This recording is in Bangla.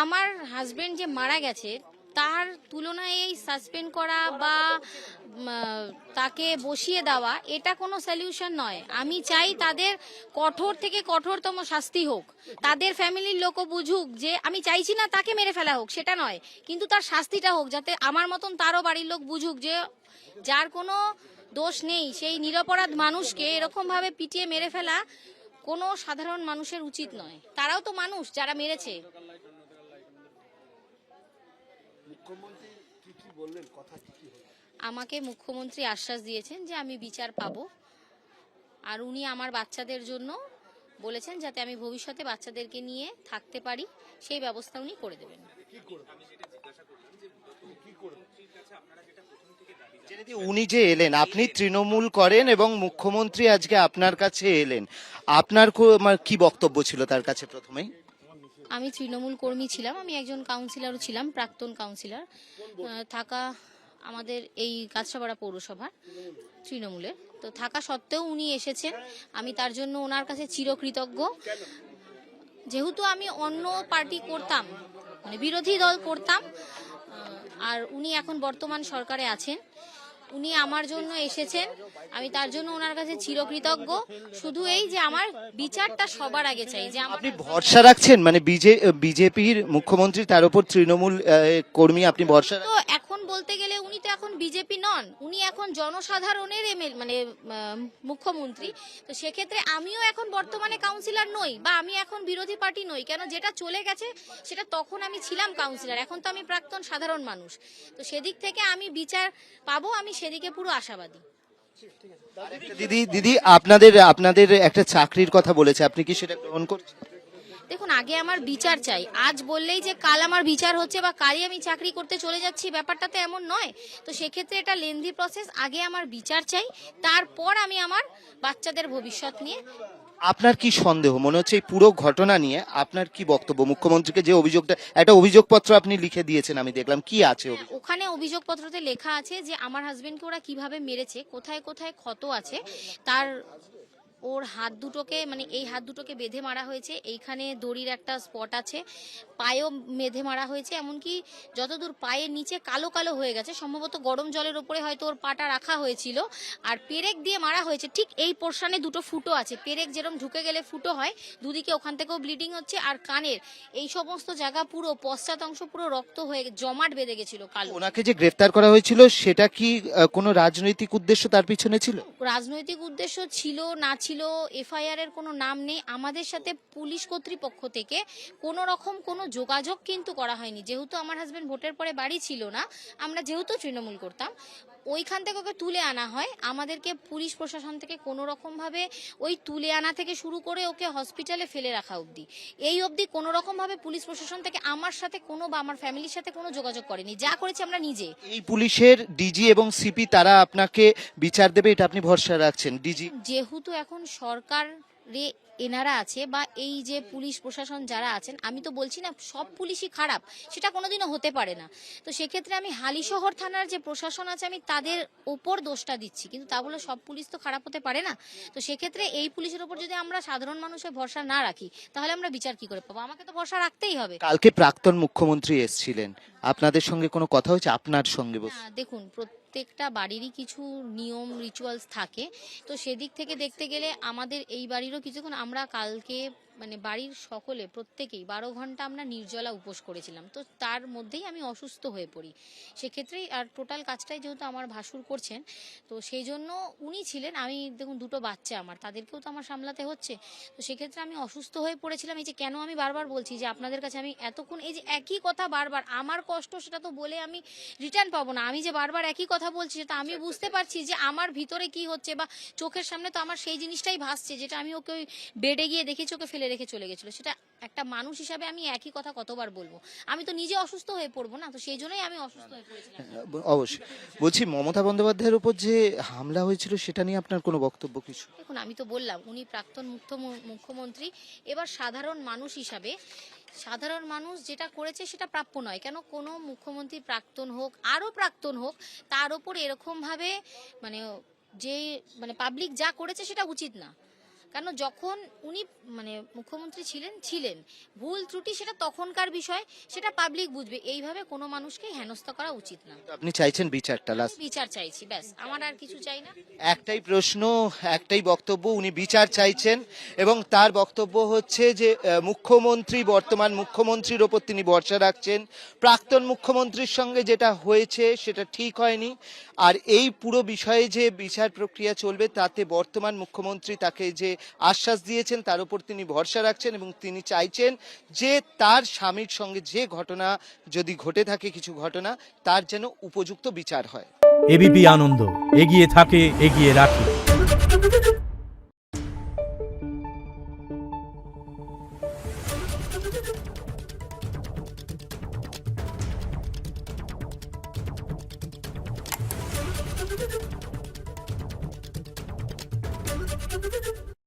আমার হাজবেন্ড যে মারা গেছে তার তুলনায় এই সাসপেন্ড করা বা তাকে বসিয়ে দেওয়া এটা কোনো সলিউশন নয়। আমি চাই তাদের কঠোর থেকে কঠোরতম শাস্তি হোক, তাদের ফ্যামিলির লোকও বুঝুক যে আমি চাইছি না তাকে মেরে ফেলা হোক, সেটা নয়, কিন্তু তার শাস্তিটা হোক, যাতে আমার মতন তারও বাড়ির লোক বুঝুক যে যার কোনো দোষ নেই সেই নিরপরাধ মানুষকে এরকম ভাবে পিটিয়ে মেরে ফেলা কোনো সাধারণ মানুষের উচিত নয়। তারাও তো মানুষ যারা মেরেছে। আমাকে মুখ্যমন্ত্রী আশ্বাস দিয়েছেন যে আমি বিচার পাবো, আর উনি আমার বাচ্চাদের জন্য বলেছেন যাতে আমি ভবিষ্যতে বাচ্চাদেরকে নিয়ে থাকতে পারি, সেই ব্যবস্থা উনি করে দেবেন। উনি যে এলেন, আপনি তৃণমূল করেন এবং মুখ্যমন্ত্রী আজকে আপনার কাছে এলেন, আপনার কি বক্তব্য ছিল তার কাছে? প্রথমেই আমি তৃণমূল কর্মী ছিলাম, আমি একজন কাউন্সিলরও ছিলাম, প্রাক্তন কাউন্সিলর থাকা আমাদের এই কাছড়াপাড়া পৌরসভার তৃণমূলের। তো থাকা সত্ত্বেও উনি এসেছেন, আমি তার জন্য ওনার কাছে চিরকৃতজ্ঞ। যেহেতু আমি অন্য পার্টি করতাম, মানে বিরোধী দল করতাম, আর উনি এখন বর্তমান সরকারে আছেন, উনি আমার জন্য এসেছেন, আমি তার জন্য ওনার কাছে চিরকৃতজ্ঞ। শুধু এই যে আমার বিচারটা সবার আগে চাই। যে আপনি ভরসা রাখছেন, মানে বিজেপির মুখ্যমন্ত্রী তার উপর তৃণমূল কর্মী, আপনি ভরসা? তো এখন বলতে গেলে উনি তো এখন বিজেপি নন, উনি এখন জনসাধারণের মানে মুখ্যমন্ত্রী। তো সেক্ষেত্রে আমিও এখন বর্তমানে কাউন্সিলর নই, বা আমি এখন বিরোধী পার্টি নই, কেন যেটা চলে গেছে সেটা তখন আমি ছিলাম কাউন্সিলর, এখন তো আমি প্রাক্তন সাধারণ মানুষ। তো সেদিক থেকে আমি বিচার পাবো, আমি সেদিকে পুরো আশাবাদী। দিদি আপনাদের একটা চাকরির কথা বলেছে, আপনি কি সেটা গ্রহণ করছেন? দেখুন, আগে আমার বিচার চাই। আজ বললেই যে কাল আমার বিচার হচ্ছে বা কালই আমি চাকরি করতে চলে যাচ্ছি, ব্যাপারটা তো এমন নয়। তো সেক্ষেত্রে এটা লেন্দি প্রসেস, আগে আমার বিচার চাই, তারপর আমি আমার বাচ্চাদের ভবিষ্যৎ নিয়ে। আপনার কি সন্দেহ মনে হচ্ছে এই পুরো ঘটনা নিয়ে? আপনার কি বক্তব্য? মুখ্যমন্ত্রীকে যে অভিযোগটা, একটা অভিযোগপত্র আপনি লিখে দিয়েছেন, আমি দেখলাম, কি আছে ওখানে অভিযোগপত্রতে লেখা আছে যে আমার হাজবেন্ডকে ওরা কিভাবে মেরেছে, কোথায় কোথায় ক্ষত আছে, তার ওর হাত দুটোকে, মানে এই হাত দুটোকে বেঁধে মারা হয়েছে, এইখানে দড়ির একটা স্পট আছে, পায়েও বেঁধে মারা হয়েছে, এমনকি যতদূর পায়ের নিচে কালো কালো হয়ে গেছে, সম্ভবত গরম জলের ওপরে হয়তো ওর পাটা রাখা হয়েছিল, আর পেরেক দিয়ে মারা হয়েছে। ঠিক এই পোর্শনে দুটো ফুটো আছে, পেরেক যেরকম ঢুকে গেলে ফুটো হয়, দুদিকে ওখান থেকেও ব্লিডিং হচ্ছে, আর কানের এই সমস্ত জায়গা পুরো পশ্চাৎ অংশ পুরো রক্ত হয়ে জমাট বেঁধে গেছিল কালো। ওনাকে যে গ্রেফতার করা হয়েছিল সেটা কি কোনো রাজনৈতিক উদ্দেশ্য তার পিছনে ছিল? রাজনৈতিক উদ্দেশ্য ছিল না ছিল এফআইআর এর কোনো নাম নেই, আমাদের সাথে পুলিশ কর্তৃপক্ষ থেকে কোনো রকম কোনো যোগাযোগ কিন্তু করা হয়নি। যেহেতু আমার হাজবেন্ড ভোটের পরে বাড়ি ছিল না, আমরা যেহেতু তৃণমূল করতাম, ওইখান থেকে ওকে তুলে আনা হয়, আমাদেরকে পুলিশ প্রশাসন থেকে কোনো রকম ভাবে ওই তুলে আনা থেকে শুরু করে ওকে হসপিটালে ফেলে রাখা অবধি, এই অবধি কোনো রকম ভাবে পুলিশ প্রশাসন থেকে আমার সাথে কোনো বা আমার ফ্যামিলির সাথে কোনো যোগাযোগ করেনি। যা করেছি আমরা নিজে। এই পুলিশের ডিজি এবং সিপি তারা আপনাকে বিচার দেবে, এটা আপনি ভরসা রাখছেন? ডিজি যেহেতু এখন সরকার রে এনারা আছে, বা এই যে পুলিশ প্রশাসন যারা আছেন, আমি তো বলছি না সব পুলিশই খারাপ, সেটা কোনোদিনও হতে পারে না। তো সেক্ষেত্রে আমি হালিশহর থানার যে প্রশাসন আছে আমি তাদের ওপর দোষটা দিচ্ছি, কিন্তু তা বলে সব পুলিশ তো খারাপ হতে পারে না। তো সেক্ষেত্রে এই পুলিশের ওপর যদি আমরা সাধারণ মানুষের ভরসা না রাখি, তাহলে আমরা বিচার কি করে পাবো? আমাকে তো ভরসা রাখতেই হবে। কালকে প্রাক্তন মুখ্যমন্ত্রী এসেছিলেন, আপনাদের সঙ্গে কোনো কথা হয়েছে? আপনার সঙ্গে বসে? দেখুন, প্রত্যেকটা বাড়িরই কিছু নিয়ম রিচুয়ালস থাকে, তো সেদিক থেকে দেখতে গেলে আমাদের এই বাড়িরও কিছুক্ষণ, আমরা কালকে মানে বাড়ির সকলে প্রত্যেকেই 12 ঘন্টা আমরা নির্জলা উপোস করেছিলাম। তো তার মধ্যেই আমি অসুস্থ হয়ে পড়ি, সেক্ষেত্রেই আর টোটাল কাজটাই যেহেতু আমার ভাসুর করছেন, তো সেই জন্য উনি ছিলেন। আমি দেখুন দুটো বাচ্চা আমার, তাদেরকেও তো আমার সামলাতে হচ্ছে। তো সেক্ষেত্রে আমি অসুস্থ হয়ে পড়েছিলাম। এই যে কেন আমি বারবার বলছি যে আপনাদের কাছে আমি এতক্ষণ এই যে একই কথা বারবার, আমার কষ্ট সেটা তো বলে আমি রিটার্ন পাবো না, আমি যে বারবার একই কথা বলছি সেটা আমি বুঝতে পারছি যে আমার ভিতরে কি হচ্ছে, বা চোখের সামনে তো আমার সেই জিনিসটাই ভাসছে যেটা আমি ওকে ওই বেডে গিয়ে দেখি চোখে ফেলে রেখে চলে গেছিল। সেটা একটা মানুষ হিসাবে আমি একই কথা কতবার বলবো? আমি তো নিজে অসুস্থ হয়ে পড়বো না, তো সেই জন্যই আমি অসুস্থ হয়ে পড়েছিলাম। অবশ্যই। বলছি, মমতা বন্দ্যোপাধ্যায়ের উপর যে হামলা হয়েছিল সেটা নিয়ে আপনার কোনো বক্তব্য কিছু? দেখুন, আমি তো বললাম উনি প্রাক্তন মুখ্যমন্ত্রী, এবার সাধারণ মানুষ হিসাবে সাধারণ মানুষ যেটা করেছে সেটা প্রাপ্য নয়। কেন কোনো মুখ্যমন্ত্রী প্রাক্তন হোক আরও প্রাক্তন হোক, তার ওপর এরকম ভাবে মানে যে মানে পাবলিক যা করেছে সেটা উচিত না। কারণ যখন উনি মানে মুখ্যমন্ত্রী ছিলেন ভুল ত্রুটি সেটা তখনকার বিষয়, সেটা পাবলিক বুঝবে। এইভাবে কোনো মানুষকে হেনস্থা করা উচিত না। আপনি চাইছেন বিচারটা লাস্ট? বিচার চাইছি, ব্যাস, আমার আর কিছু চাই না। একটাই প্রশ্ন, একটাই বক্তব্য, উনি বিচার চাইছেন এবং তার বক্তব্য হচ্ছে যে মুখ্যমন্ত্রী, বর্তমান মুখ্যমন্ত্রীর ওপর তিনি ভরসা রাখছেন। প্রাক্তন মুখ্যমন্ত্রীর সঙ্গে যেটা হয়েছে সেটা ঠিক হয়নি, আর এই পুরো বিষয়ে যে বিচার প্রক্রিয়া চলবে তাতে বর্তমান মুখ্যমন্ত্রী তাকে যে আশ্বাস দিয়েছেন তার উপর তিনি ভরসা রাখছেন এবং তিনি চাইছেন যে তার স্বামীর সঙ্গে যে ঘটনা যদি ঘটে থাকে, কিছু ঘটনা, তার যেন উপযুক্ত বিচার হয়। এবিপি আনন্দ, এগিয়ে থাকে, এগিয়ে রাখে।